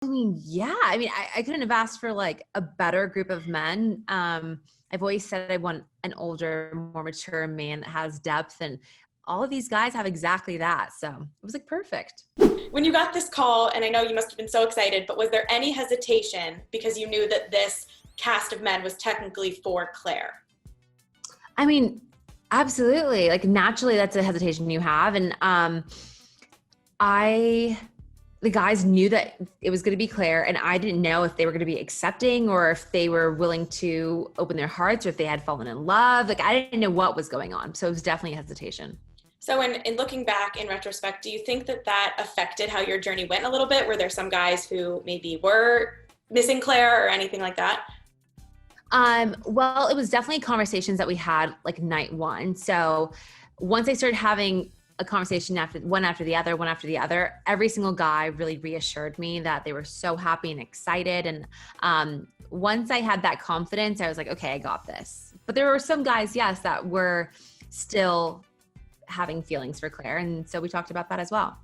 I mean, yeah. I mean, I couldn't have asked for like a better group of men. I've always said I want an older, more mature man that has depth, and all of these guys have exactly that. So it was like perfect. When you got this call, and I know you must have been so excited, but was there any hesitation because you knew that this cast of men was technically for Clare? I mean, absolutely. Like naturally, that's a hesitation you have, and the guys knew that it was going to be Claire, and I didn't know if they were going to be accepting or if they were willing to open their hearts or if they had fallen in love. Like I didn't know what was going on. So it was definitely a hesitation. So in looking back in retrospect, do you think that that affected how your journey went a little bit? Were there some guys who maybe were missing Claire or anything like that? Well, it was definitely conversations that we had like night one. So once I started having a conversation after the other, every single guy really reassured me that they were so happy and excited. And once I had that confidence, I was like, okay, I got this. But there were some guys, yes, that were still having feelings for Claire. And so we talked about that as well.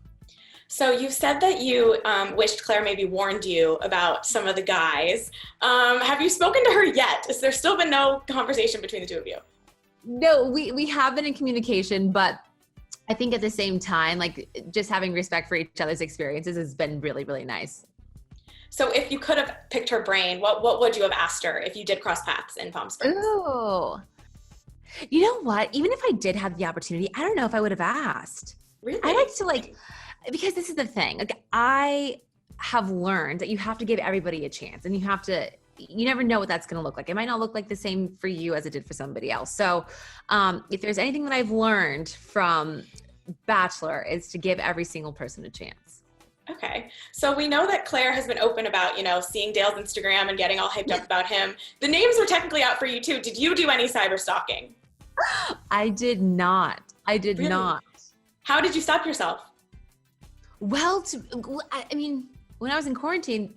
So you said that you wished Claire maybe warned you about some of the guys. Have you spoken to her yet? Has there still been no conversation between the two of you? No, we have been in communication, but I think at the same time, like just having respect for each other's experiences has been really, really nice. So if you could have picked her brain, what would you have asked her if you did cross paths in Palm Springs? Oh, you know what? Even if I did have the opportunity, I don't know if I would have asked. Really? I like to because this is the thing. Like I have learned that you have to give everybody a chance, and you never know what that's going to look like. It might not look like the same for you as it did for somebody else. So if there's anything that I've learned from Bachelor, is to give every single person a chance. Okay. So we know that Claire has been open about, seeing Dale's Instagram and getting all hyped up about him. The names were technically out for you too. Did you do any cyber stalking? I did not. Really? Not. How did you stop yourself? Well, I mean, when I was in quarantine,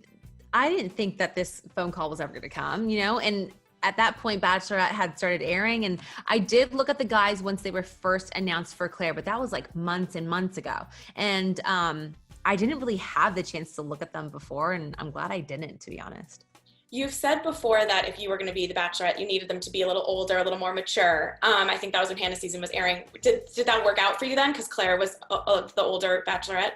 I didn't think that this phone call was ever going to come, and at that point, Bachelorette had started airing, and I did look at the guys once they were first announced for Claire, but that was like months and months ago. And I didn't really have the chance to look at them before, and I'm glad I didn't, to be honest. You've said before that if you were going to be the Bachelorette, you needed them to be a little older, a little more mature. I think that was when Hannah's season was airing. Did that work out for you then? Because Claire was the older Bachelorette?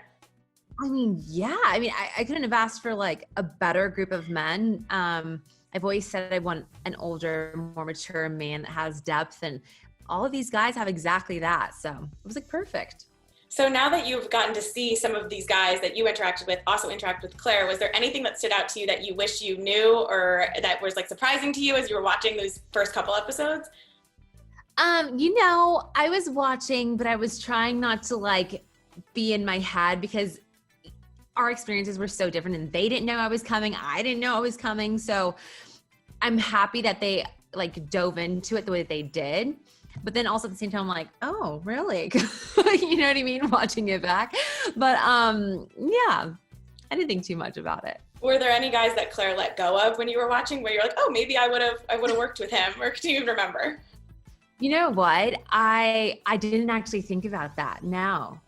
I mean, yeah. I mean, I couldn't have asked for like a better group of men. I've always said I want an older, more mature man that has depth, and all of these guys have exactly that. So it was like perfect. So now that you've gotten to see some of these guys that you interacted with also interact with Claire, was there anything that stood out to you that you wish you knew or that was like surprising to you as you were watching those first couple episodes? I was watching, but I was trying not to like be in my head because our experiences were so different, and they didn't know I was coming. I didn't know I was coming. So I'm happy that they like dove into it the way that they did. But then also at the same time, I'm like, oh, really? You know what I mean? Watching it back. But yeah, I didn't think too much about it. Were there any guys that Claire let go of when you were watching where you're like, oh, maybe I would have worked with him, or do you even remember? You know what? I didn't actually think about that. No.